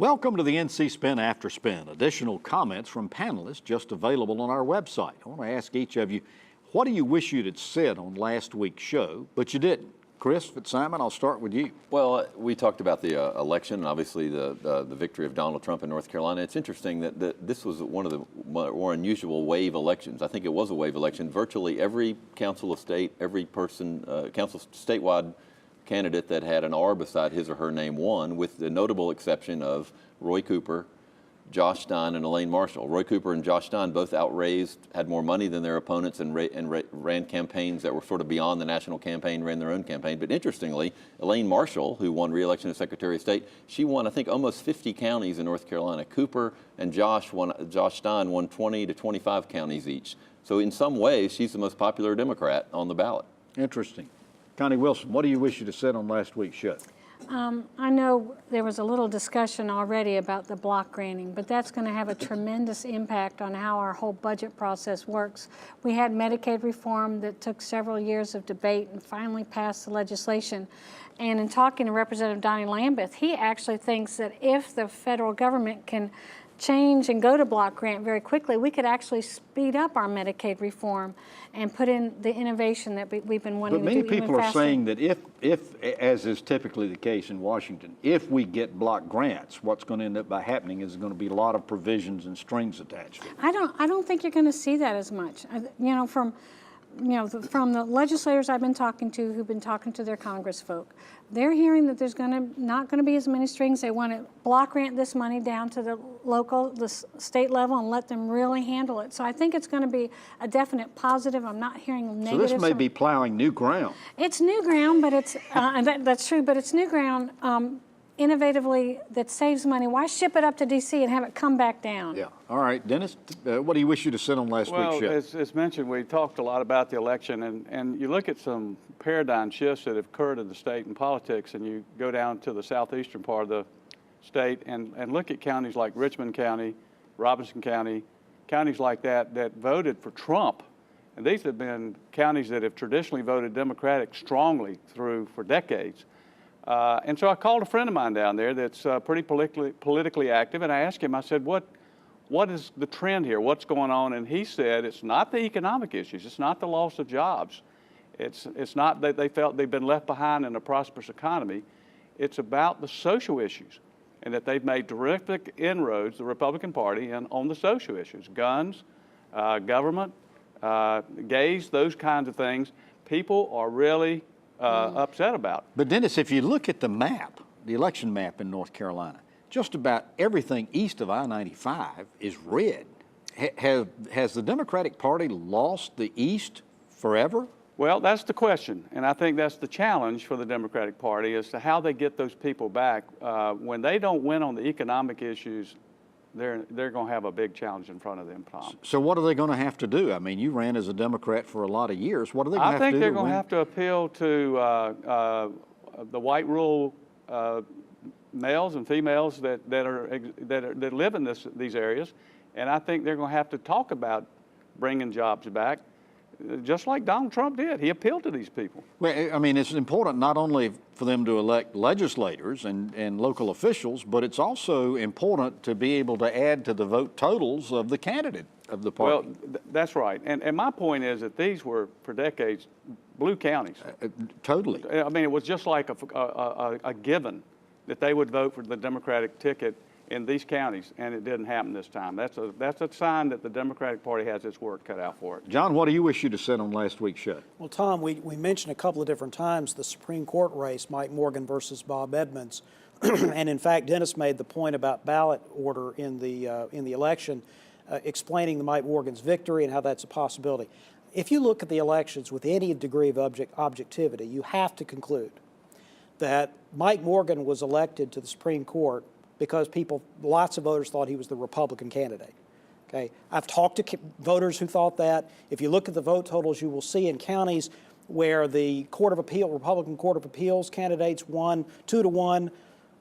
Welcome to the NC Spin After Spin. Additional comments from panelists just available on our website. I want to ask each of you, what do you wish you'd said on last week's show, but you didn't? Chris Fitzsimon, I'll start with you. Well, we talked about the election and obviously the victory of Donald Trump in North Carolina. It's interesting that this was one of the more unusual wave elections. I think it was a wave election. Virtually every council of state, every person, statewide candidate that had an R beside his or her name won, with the notable exception of Roy Cooper, Josh Stein, and Elaine Marshall. Roy Cooper and Josh Stein both outraised, had more money than their opponents, and ran campaigns that were sort of beyond the national campaign, ran their own campaign. But interestingly, Elaine Marshall, who won re-election as Secretary of State, she won, I think, almost 50 counties in North Carolina. Cooper and Josh Stein won 20 to 25 counties each. So in some ways, she's the most popular Democrat on the ballot. Interesting. Connie Wilson, what do you wish you'd have said on last week's show? I know there was a little discussion already about the block granting, but that's going to have a tremendous impact on how our whole budget process works. We had Medicaid reform that took several years of debate and finally passed the legislation. And in talking to Representative Donnie Lambeth, he actually thinks that if the federal government can change and go to block grant very quickly, we could actually speed up our Medicaid reform and put in the innovation that we've been wanting to do even faster. But many people are saying that if, as is typically the case in Washington, if we get block grants, what's going to end up by happening is going to be a lot of provisions and strings attached to it. I don't think you're going to see that as much. From the legislators I've been talking to who've been talking to their Congress folk, they're hearing that there's not going to be as many strings. They want to block grant this money down to the state level and let them really handle it. So I think it's going to be a definite positive. I'm not hearing negative. So this may be plowing new ground. It's new ground, but it's, that's true, but it's new ground innovatively that saves money. Why ship it up to D.C. and have it come back down? Yeah. All right, Dennis, what do you wish you'd have said on last week's show? Well, as mentioned, we talked a lot about the election, and you look at some paradigm shifts that have occurred in the state and politics, and you go down to the southeastern part of the state and look at counties like Richmond County, Robinson County, counties like that voted for Trump. And these have been counties that have traditionally voted Democratic strongly for decades. And so I called a friend of mine down there that's pretty politically active, and I asked him, I said, what is the trend here? What's going on? And he said, it's not the economic issues. It's not the loss of jobs. It's not that they felt they've been left behind in a prosperous economy. It's about the social issues, and that they've made terrific inroads, the Republican Party, on the social issues, guns, government, gays, those kinds of things. People are really upset about. But Dennis, if you look at the map, the election map in North Carolina, just about everything east of I-95 is red. Has the Democratic Party lost the East forever? Well, that's the question, and I think that's the challenge for the Democratic Party as to how they get those people back. When they don't win on the economic issues, they're going to have a big challenge in front of them, Tom. So what are they going to have to do? I mean, you ran as a Democrat for a lot of years. What are they going to have to do? I think they're going to have to appeal to the white rural males and females that live in these areas, and I think they're going to have to talk about bringing jobs back, just like Donald Trump did. He appealed to these people. Well, I mean, it's important not only for them to elect legislators and local officials, but it's also important to be able to add to the vote totals of the candidate of the party. Well, that's right. And my point is that these were, for decades, blue counties. Totally. I mean, it was just like a given that they would vote for the Democratic ticket in these counties, and it didn't happen this time. That's a sign that the Democratic Party has its work cut out for it. John, what do you wish you'd have said on last week's show? Well, Tom, we mentioned a couple of different times the Supreme Court race, Mike Morgan versus Bob Edmonds, and in fact, Dennis made the point about ballot order in the election, explaining the Mike Morgan's victory and how that's a possibility. If you look at the elections with any degree of objectivity, you have to conclude that Mike Morgan was elected to the Supreme Court because lots of voters thought he was the Republican candidate. Okay, I've talked to voters who thought that. If you look at the vote totals, you will see in counties where the Republican Court of Appeals candidates won 2-1,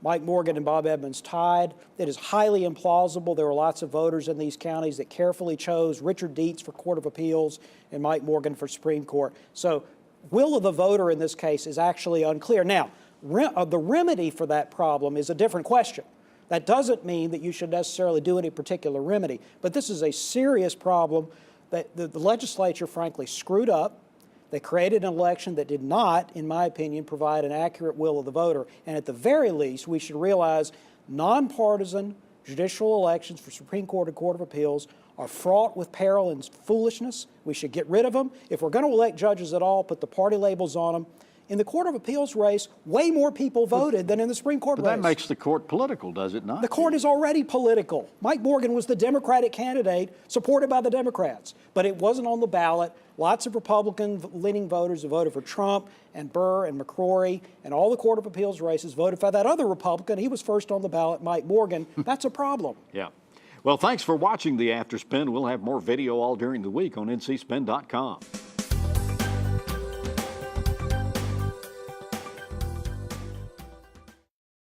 Mike Morgan and Bob Edmonds tied. It is highly implausible. There were lots of voters in these counties that carefully chose Richard Dietz for Court of Appeals and Mike Morgan for Supreme Court. So will of the voter in this case is actually unclear. Now, the remedy for that problem is a different question. That doesn't mean that you should necessarily do any particular remedy, but this is a serious problem that the legislature frankly screwed up. They created an election that did not, in my opinion, provide an accurate will of the voter. And at the very least, we should realize nonpartisan judicial elections for Supreme Court and Court of Appeals are fraught with peril and foolishness. We should get rid of them. If we're going to elect judges at all, put the party labels on them. In the Court of Appeals race, way more people voted than in the Supreme Court race. But that makes the court political, does it not? The court is already political. Mike Morgan was the Democratic candidate supported by the Democrats, but it wasn't on the ballot. Lots of Republican-leaning voters who voted for Trump and Burr and McCrory and all the Court of Appeals races voted for that other Republican. He was first on the ballot, Mike Morgan. That's a problem. Yeah. Well, thanks for watching the After Spin. We'll have more video all during the week on ncspin.com.